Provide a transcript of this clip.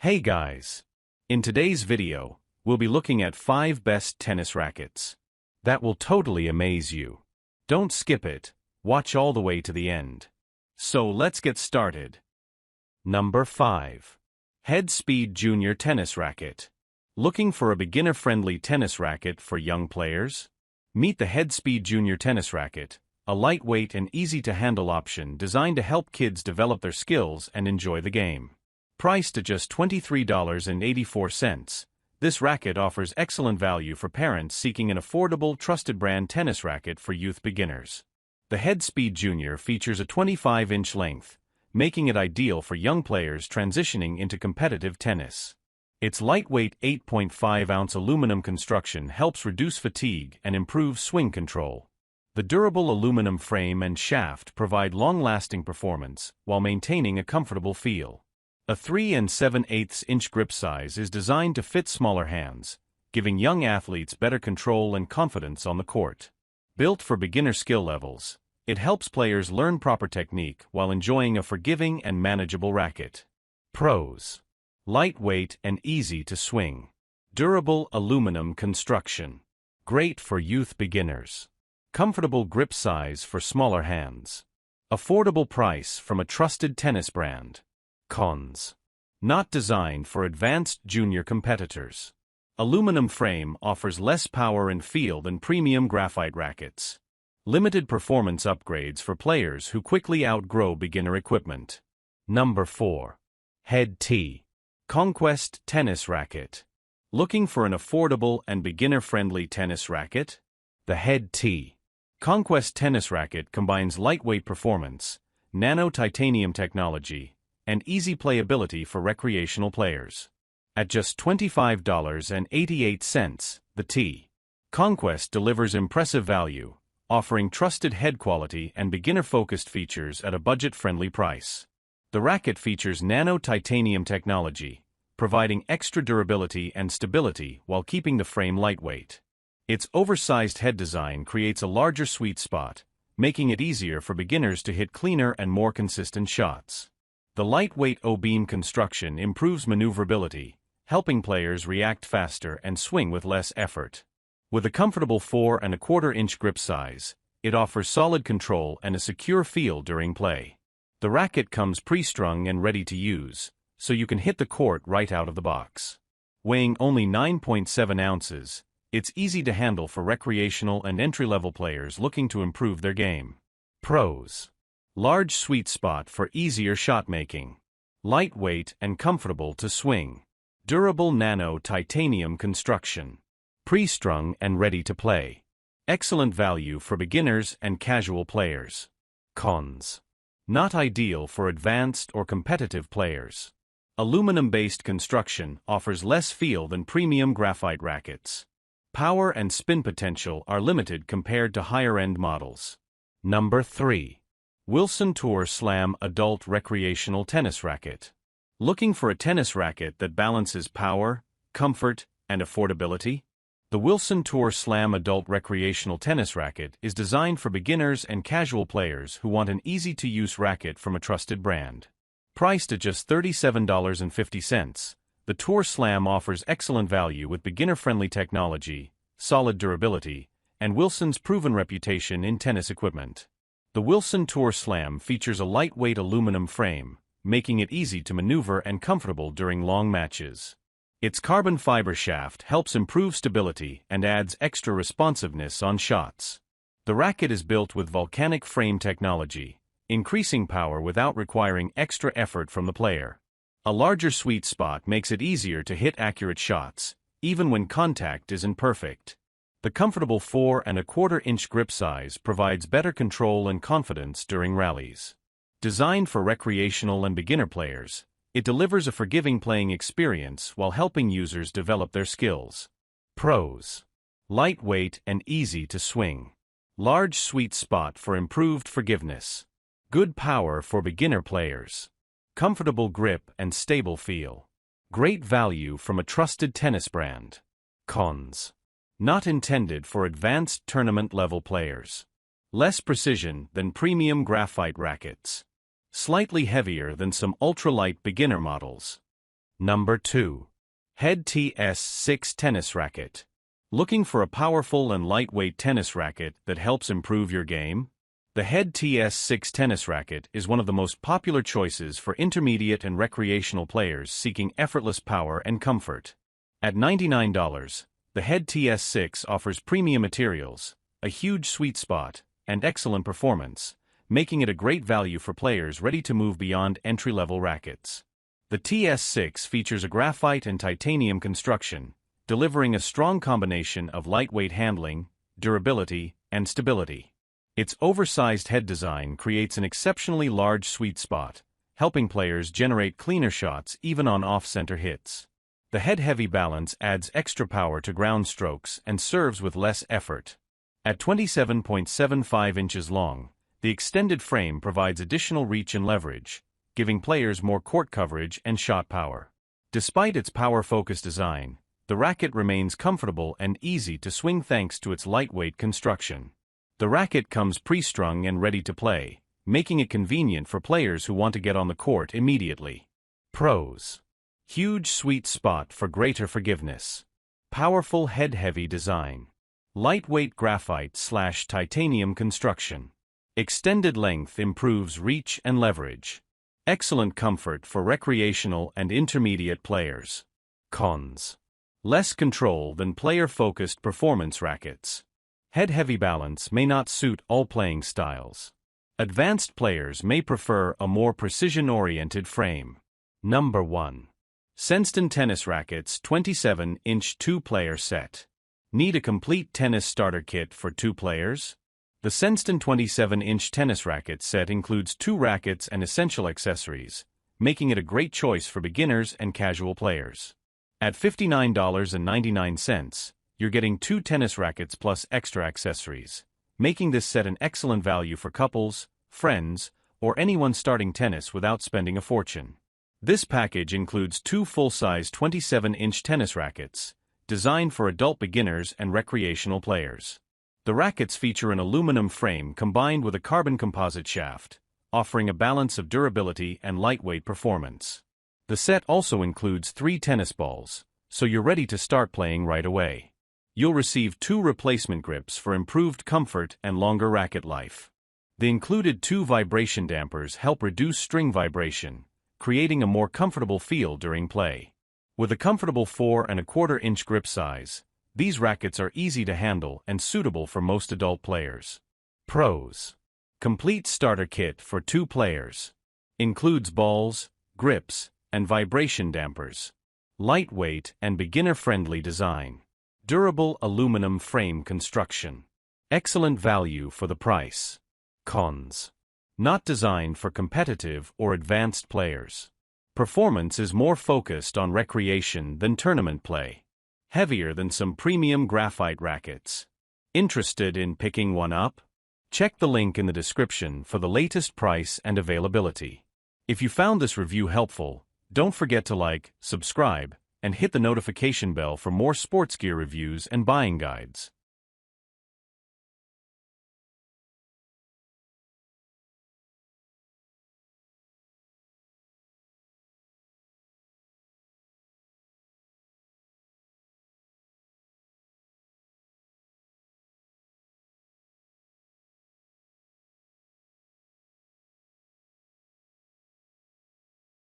Hey guys! In today's video, we'll be looking at 5 best tennis rackets. That will totally amaze you. Don't skip it, watch all the way to the end. So let's get started. Number 5. Head Speed Junior Tennis Racket. Looking for a beginner-friendly tennis racket for young players? Meet the Head Speed Junior Tennis Racket, a lightweight and easy-to-handle option designed to help kids develop their skills and enjoy the game. Priced at just $23.84, this racket offers excellent value for parents seeking an affordable, trusted brand tennis racket for youth beginners. The Head Speed Junior features a 25-inch length, making it ideal for young players transitioning into competitive tennis. Its lightweight 8.5-ounce aluminum construction helps reduce fatigue and improve swing control. The durable aluminum frame and shaft provide long-lasting performance while maintaining a comfortable feel. A 3 7/8-inch grip size is designed to fit smaller hands, giving young athletes better control and confidence on the court. Built for beginner skill levels, it helps players learn proper technique while enjoying a forgiving and manageable racket. Pros: lightweight and easy to swing. Durable aluminum construction. Great for youth beginners. Comfortable grip size for smaller hands. Affordable price from a trusted tennis brand. Cons: not designed for advanced junior competitors. Aluminum frame offers less power and feel than premium graphite rackets. Limited performance upgrades for players who quickly outgrow beginner equipment. Number 4. Head T. Conquest Tennis Racket. Looking for an affordable and beginner-friendly tennis racket? The Head T. Conquest Tennis Racket combines lightweight performance, nano-titanium technology, and easy playability for recreational players. At just $25.88, the T. Conquest delivers impressive value, offering trusted head quality and beginner-focused features at a budget-friendly price. The racket features nano-titanium technology, providing extra durability and stability while keeping the frame lightweight. Its oversized head design creates a larger sweet spot, making it easier for beginners to hit cleaner and more consistent shots. The lightweight O-beam construction improves maneuverability, helping players react faster and swing with less effort. With a comfortable 4 1/4-inch grip size, it offers solid control and a secure feel during play. The racket comes pre-strung and ready to use, so you can hit the court right out of the box. Weighing only 9.7 ounces, it's easy to handle for recreational and entry-level players looking to improve their game. Pros: large sweet spot for easier shot making. Lightweight and comfortable to swing. Durable nano-titanium construction. Pre-strung and ready to play. Excellent value for beginners and casual players. Cons: not ideal for advanced or competitive players. Aluminum-based construction offers less feel than premium graphite rackets. Power and spin potential are limited compared to higher-end models. Number 3. Wilson Tour Slam Adult Recreational Tennis Racket. Looking for a tennis racket that balances power, comfort, and affordability? The Wilson Tour Slam Adult Recreational Tennis Racket is designed for beginners and casual players who want an easy-to-use racket from a trusted brand. Priced at just $37.50, the Tour Slam offers excellent value with beginner-friendly technology, solid durability, and Wilson's proven reputation in tennis equipment. The Wilson Tour Slam features a lightweight aluminum frame, making it easy to maneuver and comfortable during long matches. Its carbon fiber shaft helps improve stability and adds extra responsiveness on shots. The racket is built with volcanic frame technology, increasing power without requiring extra effort from the player. A larger sweet spot makes it easier to hit accurate shots, even when contact isn't perfect. The comfortable 4 1/4-inch grip size provides better control and confidence during rallies. Designed for recreational and beginner players, it delivers a forgiving playing experience while helping users develop their skills. Pros: lightweight and easy to swing. Large sweet spot for improved forgiveness. Good power for beginner players. Comfortable grip and stable feel. Great value from a trusted tennis brand. Cons: not intended for advanced tournament-level players. Less precision than premium graphite rackets. Slightly heavier than some ultralight beginner models. Number 2. Head TS6 Tennis Racket. Looking for a powerful and lightweight tennis racket that helps improve your game? The Head TS6 Tennis Racket is one of the most popular choices for intermediate and recreational players seeking effortless power and comfort. At $99, the Head TS6 offers premium materials, a huge sweet spot, and excellent performance, making it a great value for players ready to move beyond entry-level rackets. The TS6 features a graphite and titanium construction, delivering a strong combination of lightweight handling, durability, and stability. Its oversized head design creates an exceptionally large sweet spot, helping players generate cleaner shots even on off-center hits. The head-heavy balance adds extra power to ground strokes and serves with less effort. At 27.75 inches long, the extended frame provides additional reach and leverage, giving players more court coverage and shot power. Despite its power-focused design, the racket remains comfortable and easy to swing thanks to its lightweight construction. The racket comes pre-strung and ready to play, making it convenient for players who want to get on the court immediately. Pros: huge sweet spot for greater forgiveness. Powerful head-heavy design. Lightweight graphite/titanium construction. Extended length improves reach and leverage. Excellent comfort for recreational and intermediate players. Cons: less control than player-focused performance rackets. Head-heavy balance may not suit all playing styles. Advanced players may prefer a more precision-oriented frame. Number 1. Senston Tennis Rackets 27-inch 2-player set. Need a complete tennis starter kit for 2 players? The Senston 27-inch tennis racket set includes 2 rackets and essential accessories, making it a great choice for beginners and casual players. At $59.99, you're getting 2 tennis rackets plus extra accessories, making this set an excellent value for couples, friends, or anyone starting tennis without spending a fortune. This package includes 2 full-size 27-inch tennis rackets, designed for adult beginners and recreational players. The rackets feature an aluminum frame combined with a carbon composite shaft, offering a balance of durability and lightweight performance. The set also includes 3 tennis balls, so you're ready to start playing right away. You'll receive 2 replacement grips for improved comfort and longer racket life. The included 2 vibration dampers help reduce string vibration, creating a more comfortable feel during play. With a comfortable 4¼ grip size, these rackets are easy to handle and suitable for most adult players. Pros: complete starter kit for 2 players. Includes balls, grips, and vibration dampers. Lightweight and beginner-friendly design. Durable aluminum frame construction. Excellent value for the price. Cons: not designed for competitive or advanced players. Performance is more focused on recreation than tournament play. Heavier than some premium graphite rackets. Interested in picking one up? Check the link in the description for the latest price and availability. If you found this review helpful, don't forget to like, subscribe, and hit the notification bell for more sports gear reviews and buying guides.